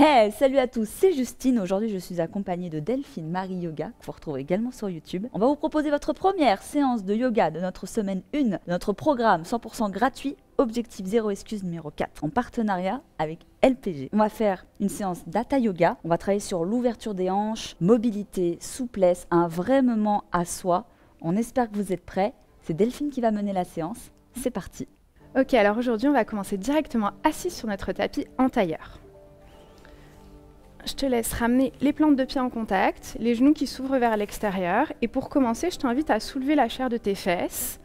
Hey, salut à tous, c'est Justine. Aujourd'hui, je suis accompagnée de Delphine Marie Yoga, que vous retrouvez également sur YouTube. On va vous proposer votre première séance de yoga de notre semaine 1 de notre programme 100% gratuit Objectif Zéro Excuse numéro 4 en partenariat avec LPG. On va faire une séance d'Hatha Yoga. On va travailler sur l'ouverture des hanches, mobilité, souplesse, un vrai moment à soi. On espère que vous êtes prêts. C'est Delphine qui va mener la séance. C'est parti. Ok, alors aujourd'hui, on va commencer directement assis sur notre tapis en tailleur. Je te laisse ramener les plantes de pied en contact, les genoux qui s'ouvrent vers l'extérieur. Et pour commencer, je t'invite à soulever la chair de tes fesses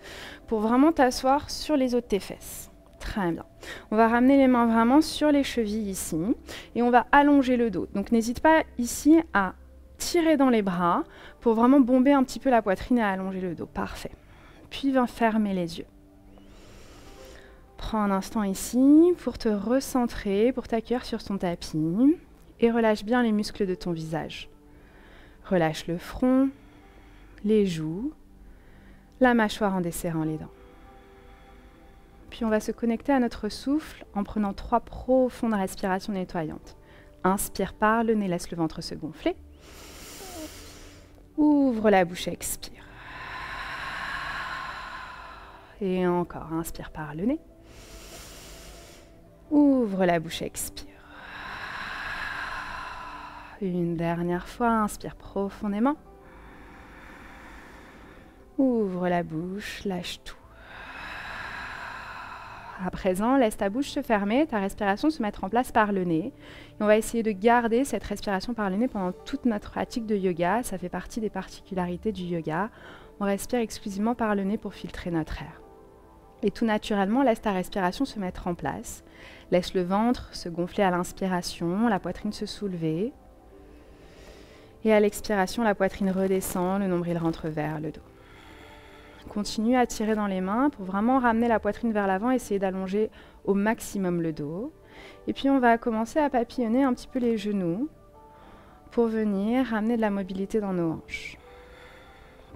pour vraiment t'asseoir sur les os de tes fesses. Très bien. On va ramener les mains vraiment sur les chevilles ici et on va allonger le dos. Donc n'hésite pas ici à tirer dans les bras pour vraiment bomber un petit peu la poitrine et allonger le dos. Parfait. Puis viens fermer les yeux. Prends un instant ici pour te recentrer, pour t'accueillir sur ton tapis. Et relâche bien les muscles de ton visage. Relâche le front, les joues, la mâchoire en desserrant les dents. Puis on va se connecter à notre souffle en prenant 3 profondes respirations nettoyantes. Inspire par le nez, laisse le ventre se gonfler. Ouvre la bouche, expire. Et encore, inspire par le nez. Ouvre la bouche, expire. Une dernière fois, inspire profondément. Ouvre la bouche, lâche tout. À présent, laisse ta bouche se fermer, ta respiration se mettre en place par le nez. Et on va essayer de garder cette respiration par le nez pendant toute notre pratique de yoga. Ça fait partie des particularités du yoga. On respire exclusivement par le nez pour filtrer notre air. Et tout naturellement, laisse ta respiration se mettre en place. Laisse le ventre se gonfler à l'inspiration, la poitrine se soulever. Et à l'expiration, la poitrine redescend, le nombril rentre vers le dos. Continue à tirer dans les mains pour vraiment ramener la poitrine vers l'avant, essayer d'allonger au maximum le dos. Et puis on va commencer à papillonner un petit peu les genoux pour venir ramener de la mobilité dans nos hanches.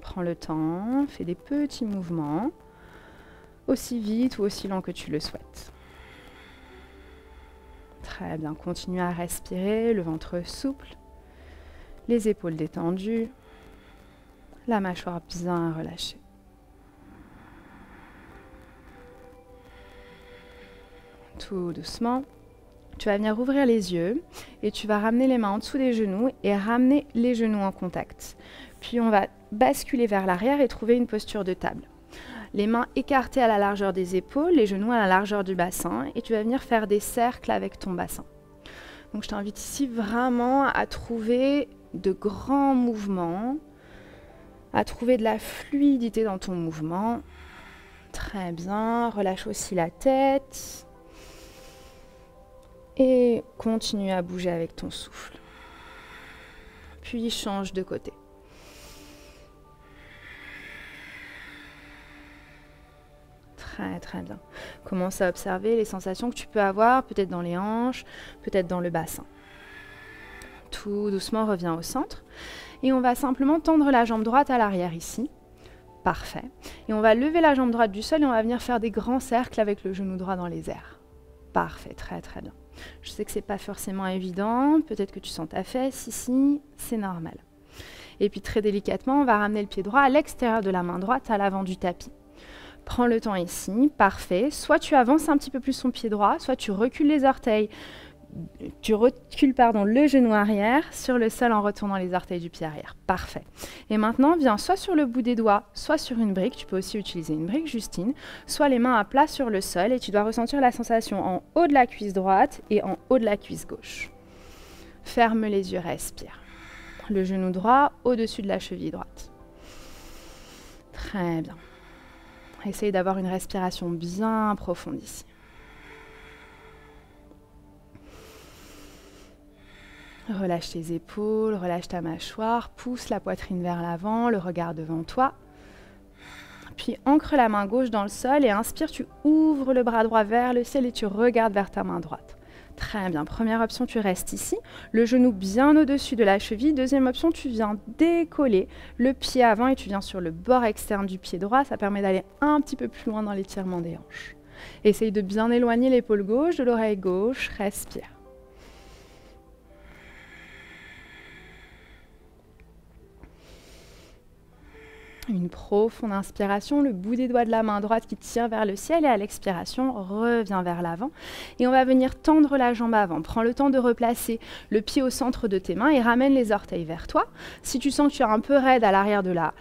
Prends le temps, fais des petits mouvements, aussi vite ou aussi lent que tu le souhaites. Très bien, continue à respirer, le ventre souple. Les épaules détendues, la mâchoire bien relâchée. Tout doucement, tu vas venir ouvrir les yeux et tu vas ramener les mains en dessous des genoux et ramener les genoux en contact. Puis on va basculer vers l'arrière et trouver une posture de table. Les mains écartées à la largeur des épaules, les genoux à la largeur du bassin et tu vas venir faire des cercles avec ton bassin. Donc je t'invite ici vraiment à trouver de grands mouvements, à trouver de la fluidité dans ton mouvement. Très bien, relâche aussi la tête et continue à bouger avec ton souffle. Puis change de côté. Très bien. Commence à observer les sensations que tu peux avoir, peut-être dans les hanches, peut-être dans le bassin. Tout doucement, reviens au centre. Et on va simplement tendre la jambe droite à l'arrière ici. Parfait. Et on va lever la jambe droite du sol et on va venir faire des grands cercles avec le genou droit dans les airs. Parfait, très bien. Je sais que c'est pas forcément évident. Peut-être que tu sens ta fesse ici. C'est normal. Et puis très délicatement, on va ramener le pied droit à l'extérieur de la main droite, à l'avant du tapis. Prends le temps ici. Parfait. Soit tu avances un petit peu plus son pied droit, soit tu recules les orteils. Tu recules le genou arrière sur le sol en retournant les orteils du pied arrière. Parfait. Et maintenant, viens soit sur le bout des doigts, soit sur une brique. Tu peux aussi utiliser une brique, Justine. Soit les mains à plat sur le sol et tu dois ressentir la sensation en haut de la cuisse droite et en haut de la cuisse gauche. Ferme les yeux, respire. Le genou droit au-dessus de la cheville droite. Très bien. Essaye d'avoir une respiration bien profonde ici. Relâche tes épaules, relâche ta mâchoire, pousse la poitrine vers l'avant, le regard devant toi. Puis ancre la main gauche dans le sol et inspire, tu ouvres le bras droit vers le ciel et tu regardes vers ta main droite. Très bien, première option, tu restes ici, le genou bien au-dessus de la cheville. Deuxième option, tu viens décoller le pied avant et tu viens sur le bord externe du pied droit. Ça permet d'aller un petit peu plus loin dans l'étirement des hanches. Essaye de bien éloigner l'épaule gauche de l'oreille gauche, respire. Une profonde inspiration, le bout des doigts de la main droite qui tire vers le ciel et à l'expiration, reviens vers l'avant. Et on va venir tendre la jambe avant. Prends le temps de replacer le pied au centre de tes mains et ramène les orteils vers toi. Si tu sens que tu es un peu raide à l'arrière de la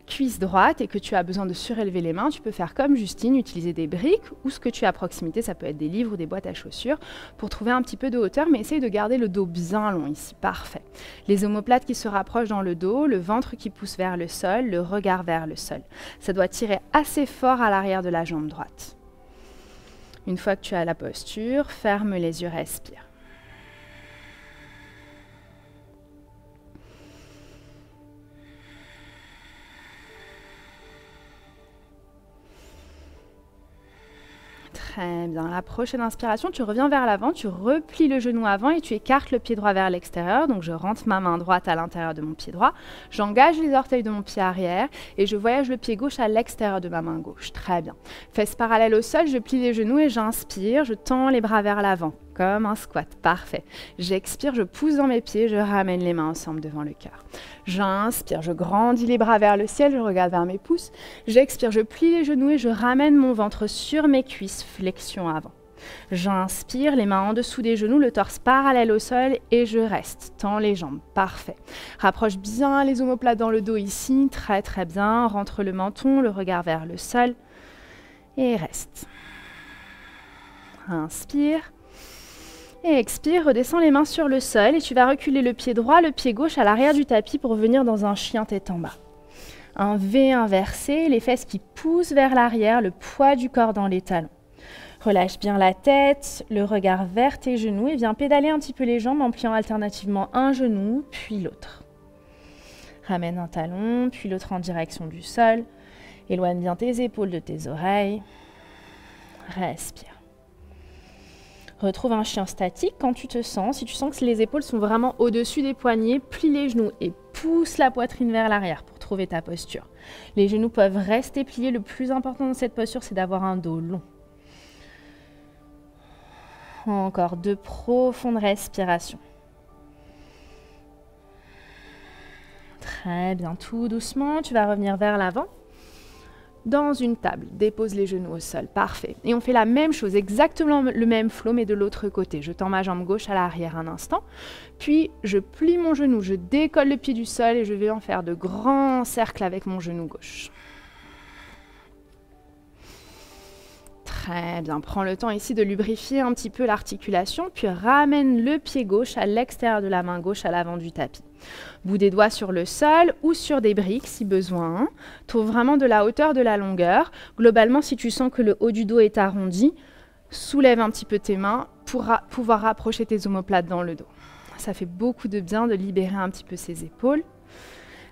cuisse droite et que tu as besoin de surélever les mains, tu peux faire comme Justine, utiliser des briques ou ce que tu as à proximité, ça peut être des livres ou des boîtes à chaussures, pour trouver un petit peu de hauteur, mais essaye de garder le dos bien long ici, parfait. Les omoplates qui se rapprochent dans le dos, le ventre qui pousse vers le sol, le regard vers le sol. Ça doit tirer assez fort à l'arrière de la jambe droite. Une fois que tu as la posture, ferme les yeux, respire. Très bien. La prochaine inspiration, tu reviens vers l'avant, tu replies le genou avant et tu écartes le pied droit vers l'extérieur. Donc je rentre ma main droite à l'intérieur de mon pied droit, j'engage les orteils de mon pied arrière et je voyage le pied gauche à l'extérieur de ma main gauche. Très bien. Fesses parallèles au sol, je plie les genoux et j'inspire, je tends les bras vers l'avant, comme un squat. Parfait. J'expire, je pousse dans mes pieds, je ramène les mains ensemble devant le cœur. J'inspire, je grandis les bras vers le ciel, je regarde vers mes pouces. J'expire, je plie les genoux et je ramène mon ventre sur mes cuisses, flexion avant. J'inspire, les mains en dessous des genoux, le torse parallèle au sol et je reste. Tends les jambes, parfait. Rapproche bien les omoplates dans le dos ici, très très bien. Rentre le menton, le regard vers le sol et reste. Inspire. Et expire, redescends les mains sur le sol et tu vas reculer le pied droit, le pied gauche à l'arrière du tapis pour venir dans un chien tête en bas. Un V inversé, les fesses qui poussent vers l'arrière, le poids du corps dans les talons. Relâche bien la tête, le regard vers tes genoux et viens pédaler un petit peu les jambes en pliant alternativement un genou puis l'autre. Ramène un talon puis l'autre en direction du sol. Éloigne bien tes épaules de tes oreilles. Respire. Retrouve un chien statique quand tu te sens. Si tu sens que les épaules sont vraiment au-dessus des poignets, plie les genoux et pousse la poitrine vers l'arrière pour trouver ta posture. Les genoux peuvent rester pliés. Le plus important dans cette posture, c'est d'avoir un dos long. Encore 2 profondes respirations. Très bien, tout doucement, tu vas revenir vers l'avant. Dans une table, dépose les genoux au sol, parfait. Et on fait la même chose, exactement le même flow, mais de l'autre côté. Je tends ma jambe gauche à l'arrière un instant, puis je plie mon genou, je décolle le pied du sol et je vais en faire de grands cercles avec mon genou gauche. Très bien, prends le temps ici de lubrifier un petit peu l'articulation, puis ramène le pied gauche à l'extérieur de la main gauche à l'avant du tapis. Bout des doigts sur le sol ou sur des briques si besoin. Trouve vraiment de la hauteur, de la longueur. Globalement, si tu sens que le haut du dos est arrondi, soulève un petit peu tes mains pour pouvoir rapprocher tes omoplates dans le dos. Ça fait beaucoup de bien de libérer un petit peu ses épaules.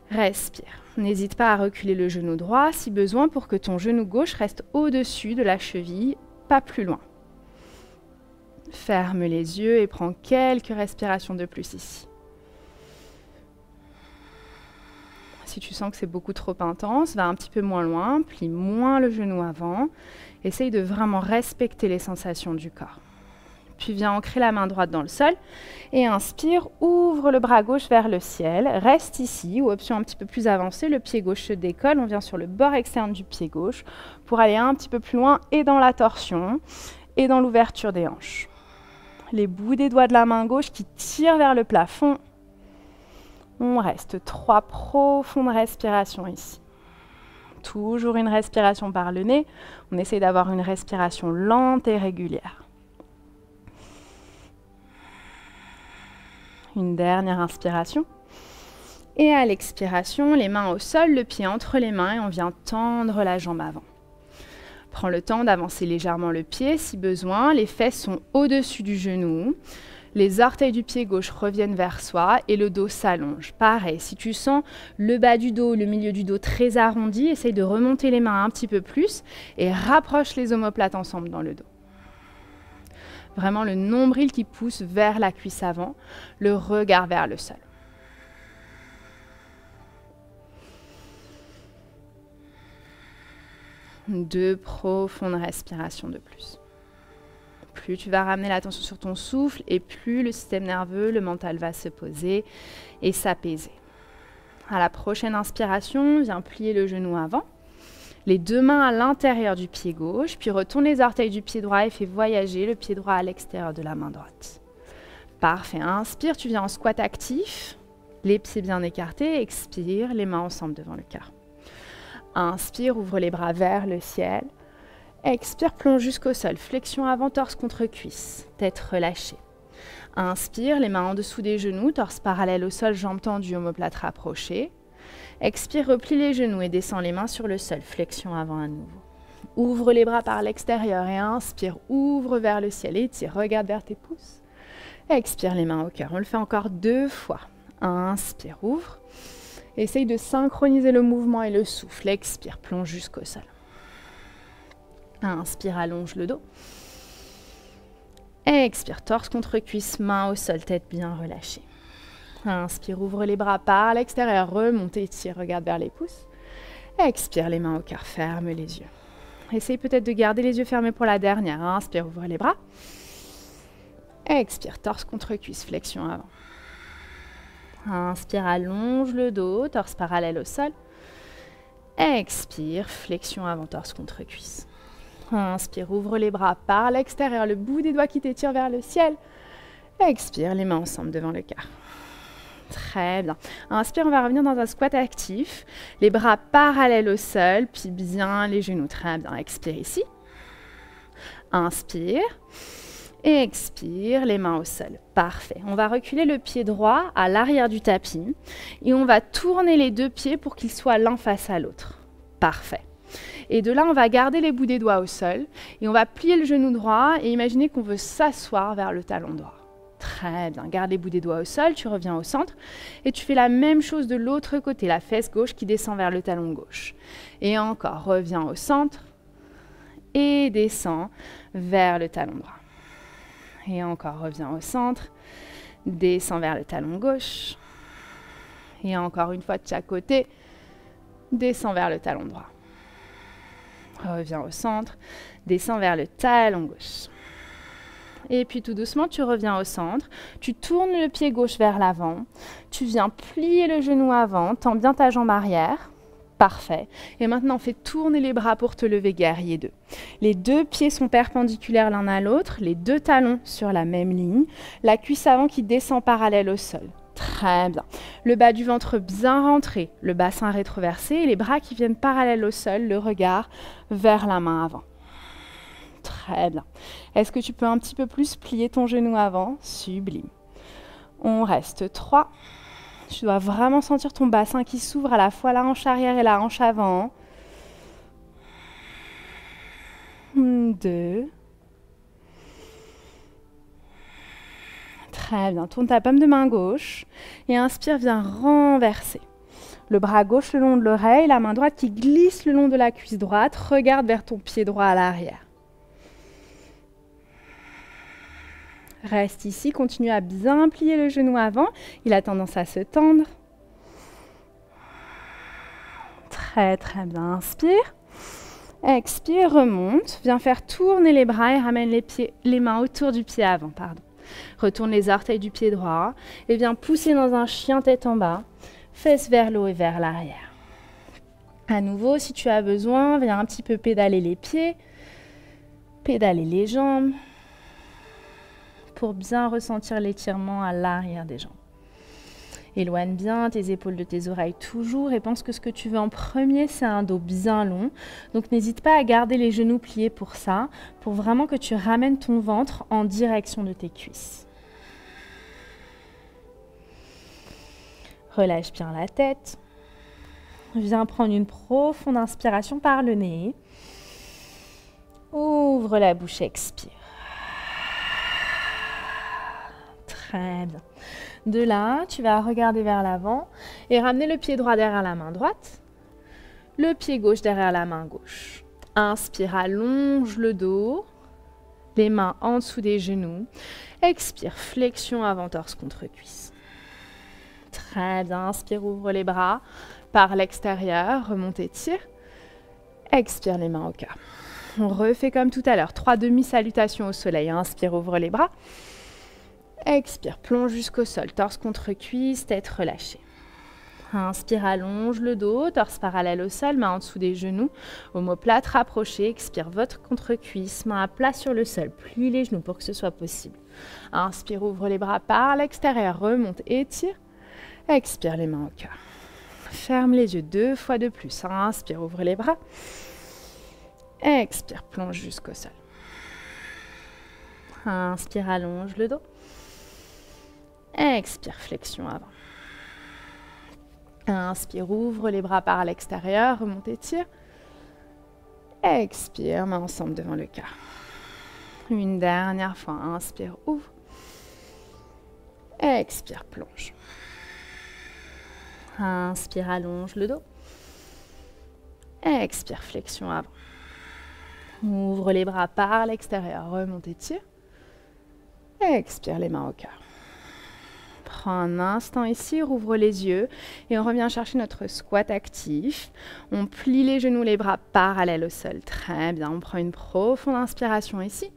Respire. N'hésite pas à reculer le genou droit si besoin pour que ton genou gauche reste au-dessus de la cheville, pas plus loin. Ferme les yeux et prends quelques respirations de plus ici. Si tu sens que c'est beaucoup trop intense, va un petit peu moins loin, plie moins le genou avant. Essaye de vraiment respecter les sensations du corps. Puis viens ancrer la main droite dans le sol et inspire, ouvre le bras gauche vers le ciel, reste ici ou option un petit peu plus avancée, le pied gauche se décolle, on vient sur le bord externe du pied gauche pour aller un petit peu plus loin et dans la torsion et dans l'ouverture des hanches. Les bouts des doigts de la main gauche qui tirent vers le plafond. On reste 3 profondes respirations ici. Toujours une respiration par le nez. On essaie d'avoir une respiration lente et régulière. Une dernière inspiration. Et à l'expiration, les mains au sol, le pied entre les mains et on vient tendre la jambe avant. Prends le temps d'avancer légèrement le pied si besoin. Les fesses sont au-dessus du genou. Les orteils du pied gauche reviennent vers soi et le dos s'allonge. Pareil, si tu sens le bas du dos, le milieu du dos très arrondi, essaye de remonter les mains un petit peu plus et rapproche les omoplates ensemble dans le dos. Vraiment le nombril qui pousse vers la cuisse avant, le regard vers le sol. Deux profondes respirations de plus. Plus tu vas ramener l'attention sur ton souffle et plus le système nerveux, le mental va se poser et s'apaiser. À la prochaine inspiration, viens plier le genou avant. Les deux mains à l'intérieur du pied gauche, puis retourne les orteils du pied droit et fais voyager le pied droit à l'extérieur de la main droite. Parfait. Inspire, tu viens en squat actif, les pieds bien écartés. Expire, les mains ensemble devant le cœur. Inspire, ouvre les bras vers le ciel. Expire, plonge jusqu'au sol. Flexion avant, torse contre cuisse. Tête relâchée. Inspire, les mains en dessous des genoux, torse parallèle au sol, jambes tendues, omoplate rapprochée. Expire, replie les genoux et descends les mains sur le sol. Flexion avant à nouveau. Ouvre les bras par l'extérieur et inspire, ouvre vers le ciel. Étire, regarde vers tes pouces. Expire, les mains au cœur. On le fait encore 2 fois. Inspire, ouvre. Essaye de synchroniser le mouvement et le souffle. Expire, plonge jusqu'au sol. Inspire, allonge le dos. Expire, torse contre cuisse, main au sol, tête bien relâchée. Inspire, ouvre les bras par l'extérieur, remonte, étire, regarde vers les pouces. Expire, les mains au cœur, ferme les yeux. Essaye peut-être de garder les yeux fermés pour la dernière. Inspire, ouvre les bras. Expire, torse contre cuisse, flexion avant. Inspire, allonge le dos, torse parallèle au sol. Expire, flexion avant, torse contre cuisse. Inspire, ouvre les bras par l'extérieur, le bout des doigts qui t'étire vers le ciel. Expire, les mains ensemble devant le cœur. Très bien. Inspire, on va revenir dans un squat actif. Les bras parallèles au sol, puis bien les genoux. Très bien. Expire ici. Inspire. Et expire, les mains au sol. Parfait. On va reculer le pied droit à l'arrière du tapis et on va tourner les 2 pieds pour qu'ils soient l'un face à l'autre. Parfait. Et de là, on va garder les bouts des doigts au sol et on va plier le genou droit et imaginer qu'on veut s'asseoir vers le talon droit. Très bien. Garde les bouts des doigts au sol, tu reviens au centre et tu fais la même chose de l'autre côté, la fesse gauche qui descend vers le talon gauche. Et encore, reviens au centre et descends vers le talon droit. Et encore, reviens au centre, descends vers le talon gauche. Et encore une fois de chaque côté, descends vers le talon droit. Reviens au centre, descends vers le talon gauche. Et puis tout doucement, tu reviens au centre, tu tournes le pied gauche vers l'avant, tu viens plier le genou avant, tends bien ta jambe arrière. Parfait. Et maintenant, fais tourner les bras pour te lever, guerrier 2. Les 2 pieds sont perpendiculaires l'un à l'autre, les 2 talons sur la même ligne, la cuisse avant qui descend parallèle au sol. Très bien. Le bas du ventre bien rentré, le bassin rétroversé et les bras qui viennent parallèles au sol, le regard vers la main avant. Très bien. Est-ce que tu peux un petit peu plus plier ton genou avant? Sublime. On reste 3. Tu dois vraiment sentir ton bassin qui s'ouvre à la fois la hanche arrière et la hanche avant. 2. Très bien. Tourne ta paume de main gauche et inspire, viens renverser. Le bras gauche le long de l'oreille, la main droite qui glisse le long de la cuisse droite. Regarde vers ton pied droit à l'arrière. Reste ici, continue à bien plier le genou avant. Il a tendance à se tendre. Très très bien. Inspire. Expire, remonte. Viens faire tourner les bras et ramène les mains autour du pied avant. Retourne les orteils du pied droit et viens pousser dans un chien tête en bas. Fesses vers le haut et vers l'arrière. À nouveau, si tu as besoin, viens un petit peu pédaler les pieds, pédaler les jambes, pour bien ressentir l'étirement à l'arrière des jambes. Éloigne bien tes épaules de tes oreilles toujours et pense que ce que tu veux en premier, c'est un dos bien long. Donc n'hésite pas à garder les genoux pliés pour ça, pour vraiment que tu ramènes ton ventre en direction de tes cuisses. Relâche bien la tête. Viens prendre une profonde inspiration par le nez. Ouvre la bouche, expire. Très bien. De là, tu vas regarder vers l'avant et ramener le pied droit derrière la main droite, le pied gauche derrière la main gauche. Inspire, allonge le dos, les mains en dessous des genoux. Expire, flexion avant, torse contre cuisse. Très bien, inspire, ouvre les bras par l'extérieur, remonte et tire. Expire, les mains au cœur. On refait comme tout à l'heure, 3 demi-salutations au soleil. Inspire, ouvre les bras. Expire, plonge jusqu'au sol, torse contre cuisse, tête relâchée. Inspire, allonge le dos, torse parallèle au sol, main en dessous des genoux, omoplate rapprochée. Expire, votre contre-cuisse, main à plat sur le sol. Plie les genoux pour que ce soit possible. Inspire, ouvre les bras par l'extérieur, remonte, étire. Expire, les mains au cœur. Ferme les yeux 2 fois de plus. Inspire, ouvre les bras. Expire, plonge jusqu'au sol. Inspire, allonge le dos. Expire, flexion avant. Inspire, ouvre les bras par l'extérieur, remonte, étire. Expire, main ensemble devant le cœur. Une dernière fois, inspire, ouvre. Expire, plonge. Inspire, allonge le dos. Expire, flexion avant. Ouvre les bras par l'extérieur, remonte, étire. Expire, les mains au cœur. Prends un instant ici, rouvre les yeux et on revient chercher notre squat actif. On plie les genoux, les bras parallèles au sol. Très bien, on prend une profonde inspiration ici.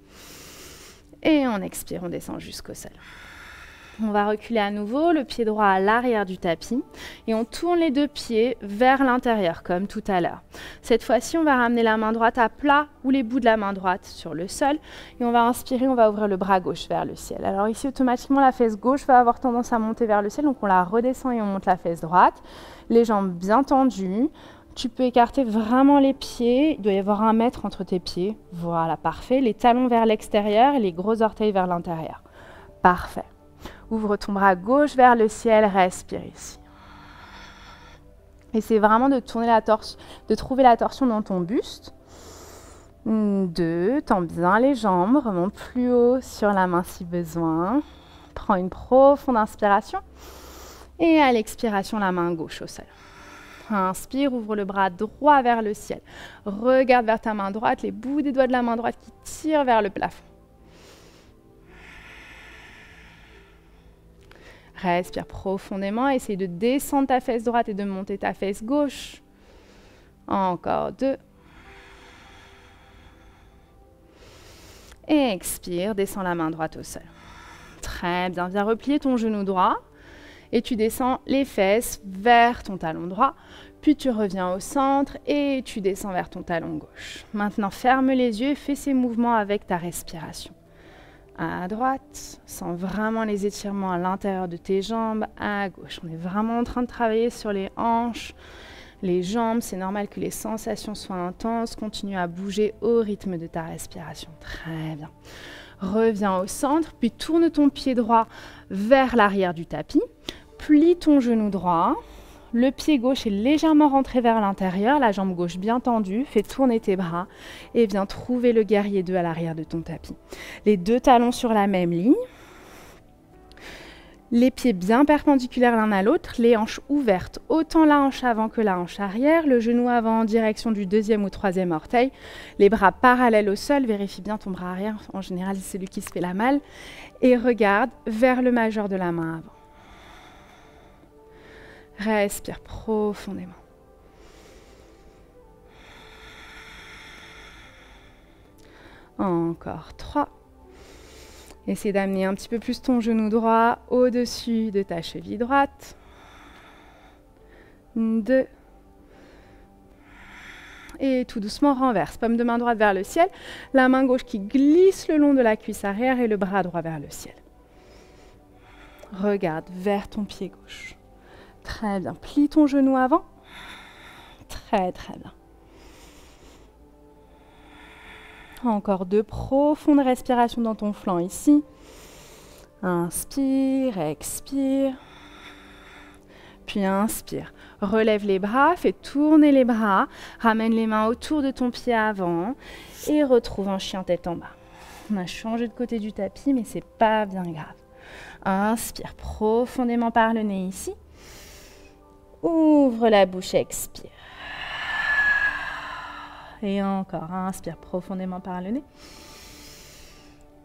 Et on expire, on descend jusqu'au sol. On va reculer à nouveau, le pied droit à l'arrière du tapis et on tourne les 2 pieds vers l'intérieur comme tout à l'heure. Cette fois-ci, on va ramener la main droite à plat ou les bouts de la main droite sur le sol et on va inspirer, on va ouvrir le bras gauche vers le ciel. Alors ici, automatiquement, la fesse gauche va avoir tendance à monter vers le ciel, donc on la redescend et on monte la fesse droite. Les jambes bien tendues. Tu peux écarter vraiment les pieds, il doit y avoir 1 mètre entre tes pieds. Voilà, parfait. Les talons vers l'extérieur et les gros orteils vers l'intérieur. Parfait. Ouvre ton bras gauche vers le ciel, respire ici. Essaie vraiment de tourner la torsion, de trouver la torsion dans ton buste. 2, tends bien les jambes, remonte plus haut sur la main si besoin. Prends une profonde inspiration. Et à l'expiration, la main gauche au sol. Inspire, ouvre le bras droit vers le ciel. Regarde vers ta main droite, les bouts des doigts de la main droite qui tirent vers le plafond. Respire profondément, essaye de descendre ta fesse droite et de monter ta fesse gauche. Encore 2. Et expire, descends la main droite au sol. Très bien, viens replier ton genou droit et tu descends les fesses vers ton talon droit. Puis tu reviens au centre et tu descends vers ton talon gauche. Maintenant, ferme les yeux et fais ces mouvements avec ta respiration. À droite, sens vraiment les étirements à l'intérieur de tes jambes. À gauche, on est vraiment en train de travailler sur les hanches, les jambes. C'est normal que les sensations soient intenses. Continue à bouger au rythme de ta respiration. Très bien. Reviens au centre, puis tourne ton pied droit vers l'arrière du tapis. Plie ton genou droit. Le pied gauche est légèrement rentré vers l'intérieur, la jambe gauche bien tendue. Fais tourner tes bras et viens trouver le guerrier 2 à l'arrière de ton tapis. Les 2 talons sur la même ligne. Les pieds bien perpendiculaires l'un à l'autre, les hanches ouvertes, autant la hanche avant que la hanche arrière, le genou avant en direction du 2e ou 3e orteil, les bras parallèles au sol, vérifie bien ton bras arrière, en général c'est celui qui se fait la malle, et regarde vers le majeur de la main avant. Respire profondément. Encore 3. Essaie d'amener un petit peu plus ton genou droit au-dessus de ta cheville droite. 2. Et tout doucement renverse. Paume de main droite vers le ciel. La main gauche qui glisse le long de la cuisse arrière et le bras droit vers le ciel. Regarde vers ton pied gauche. Très bien. Plie ton genou avant. Très, très bien. Encore 2 profondes respirations dans ton flanc ici. Inspire, expire. Puis inspire. Relève les bras, fais tourner les bras. Ramène les mains autour de ton pied avant. Et retrouve un chien tête en bas. On a changé de côté du tapis, mais c'est pas bien grave. Inspire profondément par le nez ici. Ouvre la bouche, expire. Et encore, inspire profondément par le nez.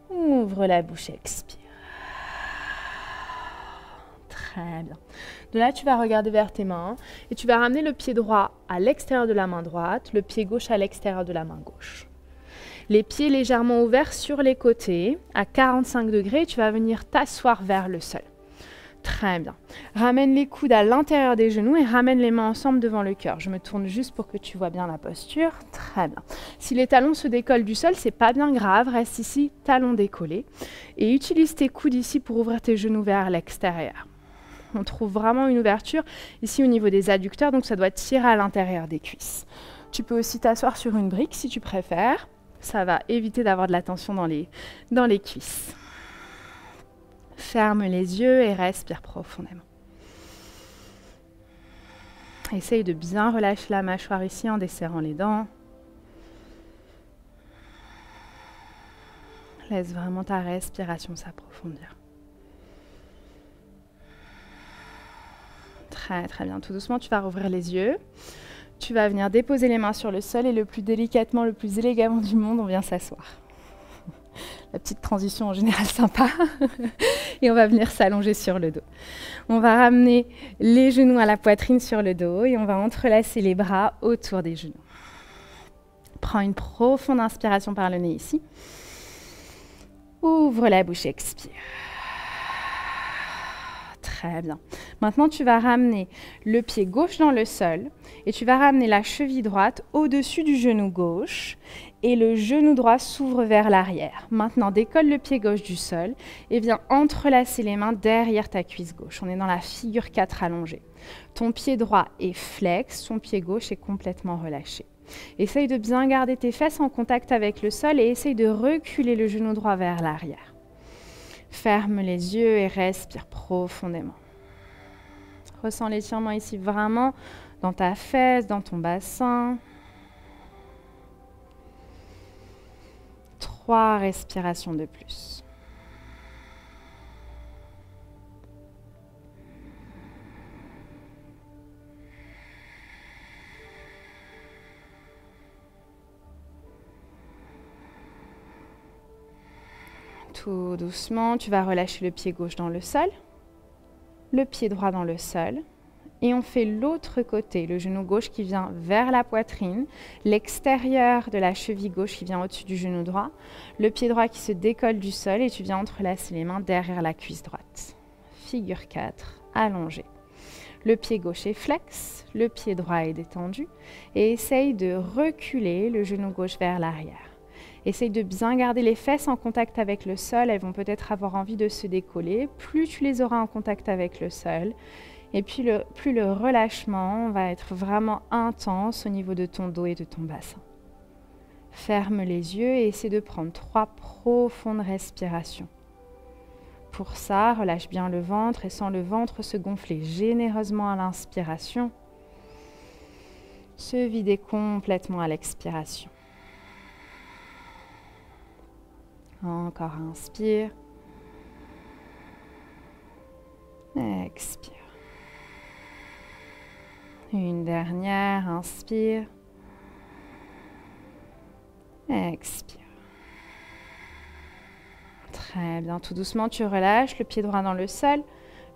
Ouvre la bouche, expire. Très bien. De là, tu vas regarder vers tes mains et tu vas ramener le pied droit à l'extérieur de la main droite, le pied gauche à l'extérieur de la main gauche. Les pieds légèrement ouverts sur les côtés, à 45 degrés, tu vas venir t'asseoir vers le sol. Très bien. Ramène les coudes à l'intérieur des genoux et ramène les mains ensemble devant le cœur. Je me tourne juste pour que tu vois bien la posture. Très bien. Si les talons se décollent du sol, c'est pas bien grave. Reste ici, talons décollés. Et utilise tes coudes ici pour ouvrir tes genoux vers l'extérieur. On trouve vraiment une ouverture ici au niveau des adducteurs, donc ça doit tirer à l'intérieur des cuisses. Tu peux aussi t'asseoir sur une brique si tu préfères. Ça va éviter d'avoir de la tension dans les cuisses. Ferme les yeux et respire profondément. Essaye de bien relâcher la mâchoire ici en desserrant les dents. Laisse vraiment ta respiration s'approfondir. Très très bien. Tout doucement, tu vas rouvrir les yeux. Tu vas venir déposer les mains sur le sol et le plus délicatement, le plus élégamment du monde, on vient s'asseoir. La petite transition en général sympa. Et on va venir s'allonger sur le dos. On va ramener les genoux à la poitrine sur le dos et on va entrelacer les bras autour des genoux. Prends une profonde inspiration par le nez ici. Ouvre la bouche, expire. Très bien. Maintenant, tu vas ramener le pied gauche dans le sol et tu vas ramener la cheville droite au-dessus du genou gauche et le genou droit s'ouvre vers l'arrière. Maintenant, décolle le pied gauche du sol et viens entrelacer les mains derrière ta cuisse gauche. On est dans la figure 4 allongée. Ton pied droit est flex, ton pied gauche est complètement relâché. Essaye de bien garder tes fesses en contact avec le sol et essaye de reculer le genou droit vers l'arrière. Ferme les yeux et respire profondément. Ressens l'étirement ici vraiment dans ta fesse, dans ton bassin. 3 respirations de plus. Tout doucement, tu vas relâcher le pied gauche dans le sol, le pied droit dans le sol. Et on fait l'autre côté, le genou gauche qui vient vers la poitrine, l'extérieur de la cheville gauche qui vient au-dessus du genou droit, le pied droit qui se décolle du sol et tu viens entrelacer les mains derrière la cuisse droite. Figure 4, allongée. Le pied gauche est flex, le pied droit est détendu et essaye de reculer le genou gauche vers l'arrière. Essaye de bien garder les fesses en contact avec le sol, elles vont peut-être avoir envie de se décoller. Plus tu les auras en contact avec le sol, et puis plus le relâchement va être vraiment intense au niveau de ton dos et de ton bassin. Ferme les yeux et essaie de prendre 3 profondes respirations. Pour ça, relâche bien le ventre et sens le ventre se gonfler généreusement à l'inspiration, se vider complètement à l'expiration. Encore inspire. Expire. Une dernière, inspire. Expire. Très bien, tout doucement, tu relâches le pied droit dans le sol,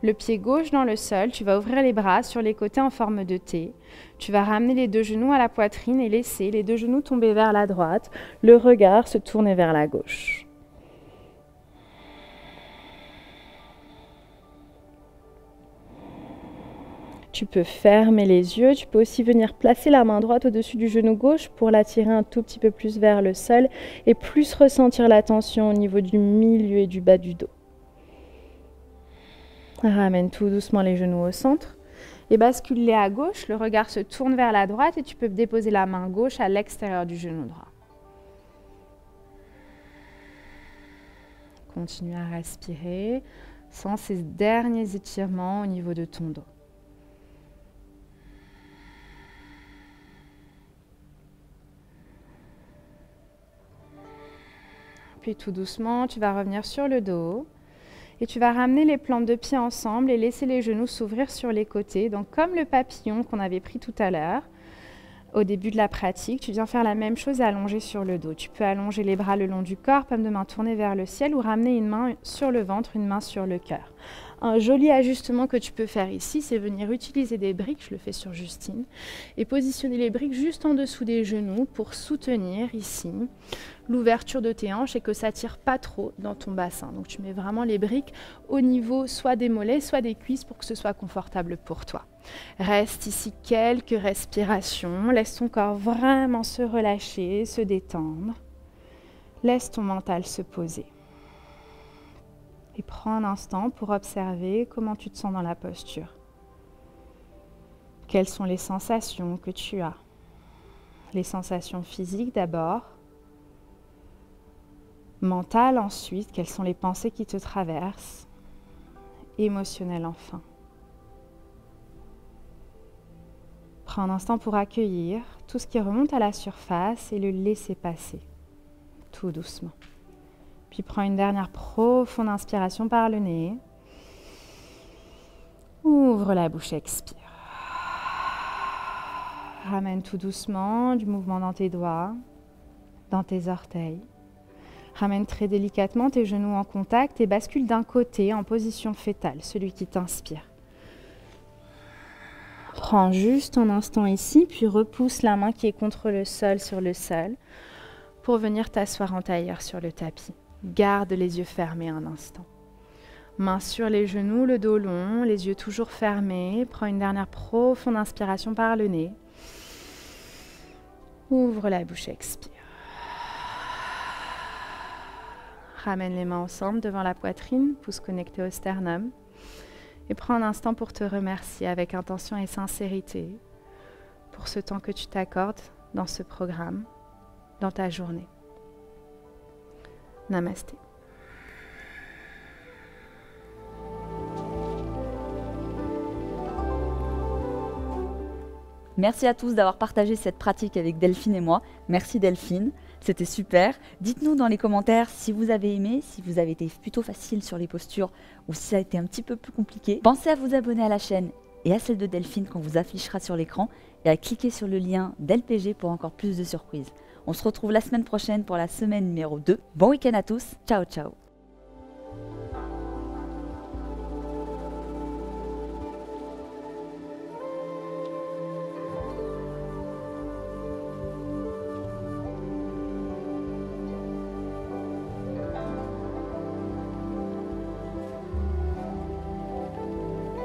le pied gauche dans le sol. Tu vas ouvrir les bras sur les côtés en forme de T. Tu vas ramener les 2 genoux à la poitrine et laisser les 2 genoux tomber vers la droite, le regard se tourner vers la gauche. Tu peux fermer les yeux, tu peux aussi venir placer la main droite au-dessus du genou gauche pour l'attirer un tout petit peu plus vers le sol et plus ressentir la tension au niveau du milieu et du bas du dos. Ramène tout doucement les genoux au centre et bascule-les à gauche, le regard se tourne vers la droite et tu peux déposer la main gauche à l'extérieur du genou droit. Continue à respirer sans ces derniers étirements au niveau de ton dos. Puis tout doucement, tu vas revenir sur le dos et tu vas ramener les plantes de pied ensemble et laisser les genoux s'ouvrir sur les côtés. Donc comme le papillon qu'on avait pris tout à l'heure au début de la pratique, tu viens faire la même chose et allonger sur le dos. Tu peux allonger les bras le long du corps, paume de main tournée vers le ciel ou ramener une main sur le ventre, une main sur le cœur. Un joli ajustement que tu peux faire ici, c'est venir utiliser des briques, je le fais sur Justine, et positionner les briques juste en dessous des genoux pour soutenir ici l'ouverture de tes hanches et que ça tire pas trop dans ton bassin. Donc tu mets vraiment les briques au niveau soit des mollets, soit des cuisses pour que ce soit confortable pour toi. Reste ici quelques respirations, laisse ton corps vraiment se relâcher, se détendre. Laisse ton mental se poser. Et prends un instant pour observer comment tu te sens dans la posture. Quelles sont les sensations que tu as? Les sensations physiques d'abord. Mentales ensuite, quelles sont les pensées qui te traversent? Émotionnelles enfin. Prends un instant pour accueillir tout ce qui remonte à la surface et le laisser passer, tout doucement. Puis prends une dernière profonde inspiration par le nez. Ouvre la bouche, expire. Ramène tout doucement du mouvement dans tes doigts, dans tes orteils. Ramène très délicatement tes genoux en contact et bascule d'un côté en position fétale, celui qui t'inspire. Prends juste un instant ici, puis repousse la main qui est contre le sol sur le sol pour venir t'asseoir en tailleur sur le tapis. Garde les yeux fermés un instant. Mains sur les genoux, le dos long, les yeux toujours fermés. Prends une dernière profonde inspiration par le nez. Ouvre la bouche, expire. Ramène les mains ensemble devant la poitrine, pouce connecté au sternum. Et prends un instant pour te remercier avec intention et sincérité pour ce temps que tu t'accordes dans ce programme, dans ta journée. Namasté. Merci à tous d'avoir partagé cette pratique avec Delphine et moi. Merci Delphine, c'était super. Dites-nous dans les commentaires si vous avez aimé, si vous avez été plutôt facile sur les postures ou si ça a été un petit peu plus compliqué. Pensez à vous abonner à la chaîne et à celle de Delphine qu'on vous affichera sur l'écran et à cliquer sur le lien d'LPG pour encore plus de surprises. On se retrouve la semaine prochaine pour la semaine numéro 2. Bon week-end à tous, ciao ciao.